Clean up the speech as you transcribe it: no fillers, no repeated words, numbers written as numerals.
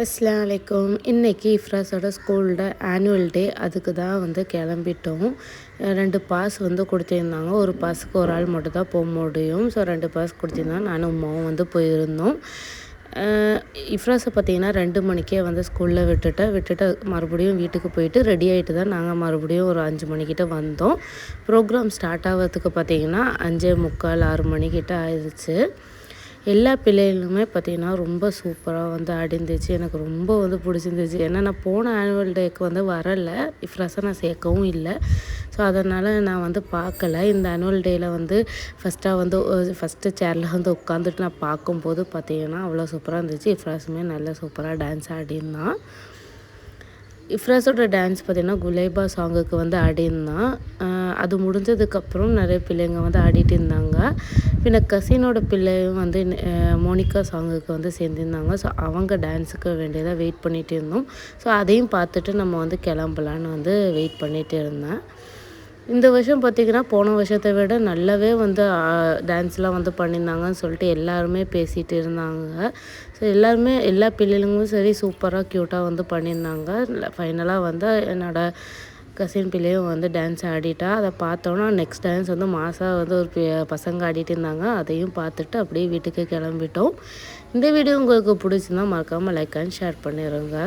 அஸ்ஸலாமு அலைக்கும். இன்றைக்கி இஃப்ராஸோட ஸ்கூலோட ஆனுவல் டே. அதுக்கு தான் வந்து கிளம்பிட்டோம். 2 பாஸ் வந்து கொடுத்திருந்தாங்க. ஒரு பாஸுக்கு ஒரு ஆள் மட்டும் தான் போக முடியும். ஸோ 2 பாஸ் கொடுத்திருந்தாங்க. நானும் அம்மாவும் வந்து போயிருந்தோம். இஃப்ராஸை பார்த்திங்கன்னா 2 மணிக்கே வந்து ஸ்கூலில் விட்டுட்டு மறுபடியும் வீட்டுக்கு போயிட்டு ரெடி ஆகிட்டு தான் நாங்கள் மறுபடியும் ஒரு 5 மணிக்கிட்ட வந்தோம். ப்ரோக்ராம் ஸ்டார்ட் ஆகிறதுக்கு பார்த்திங்கன்னா 5:45 6 மணிக்கிட்ட ஆயிடுச்சு. எல்லா பிள்ளைகளுமே பார்த்திங்கன்னா ரொம்ப சூப்பராக வந்து ஆடிருந்துச்சு. எனக்கு ரொம்ப வந்து பிடிச்சிருந்துச்சு. ஏன்னா நான் போன ஆனுவல் டேக்கு வந்து வரலை, இஃப்ராஸை நான் சேர்க்கவும் இல்லை. ஸோ அதனால் நான் வந்து பார்க்கல. இந்த ஆனுவல் டேயில் வந்து ஃபஸ்ட்டு சேரில் வந்து உட்காந்துட்டு நான் பார்க்கும்போது பார்த்திங்கன்னா அவ்வளோ சூப்பராக இருந்துச்சு. இஃப்ராஸுமே நல்லா சூப்பராக டான்ஸ் ஆடிருந்தான். இஃப்ராஸோட டான்ஸ் பார்த்திங்கன்னா குலேபா சாங்குக்கு வந்து ஆடிருந்தான். அது முடிஞ்சதுக்கப்புறம் நிறைய பிள்ளைங்க வந்து ஆடிட்டு இருந்தாங்க. பின்ன கசினோட பிள்ளையும் வந்து மோனிகா சாங்குக்கு வந்து சேர்ந்துருந்தாங்க. ஸோ அவங்க டான்ஸுக்கு வேண்டியதாக வெயிட் பண்ணிகிட்டு இருந்தோம். ஸோ அதையும் பார்த்துட்டு நம்ம வந்து கிளம்பலான்னு வந்து வெயிட் பண்ணிகிட்டு இருந்தேன். இந்த வருஷம் பார்த்திங்கன்னா போன வருஷத்தை விட நல்லாவே வந்து டான்ஸ்லாம் வந்து பண்ணியிருந்தாங்கன்னு சொல்லிட்டு எல்லாருமே பேசிகிட்டு இருந்தாங்க. ஸோ எல்லா பிள்ளைங்களும் சரி சூப்பராக க்யூட்டாக வந்து பண்ணியிருந்தாங்க. ஃபைனலாக வந்து என்னோடய கசின் பிள்ளையும் வந்து டான்ஸ் ஆடிட்டா. அதை பார்த்தோன்னா நெக்ஸ்ட் டான்ஸ் வந்து மாசாக வந்து ஒரு பசங்க ஆடிட்டு இருந்தாங்க. அதையும் பார்த்துட்டு அப்படியே வீட்டுக்கு கிளம்பிட்டோம். இந்த வீடியோ உங்களுக்கு பிடிச்சிருந்தா மறக்காமல் லைக் அண்ட் ஷேர் பண்ணிடுங்க.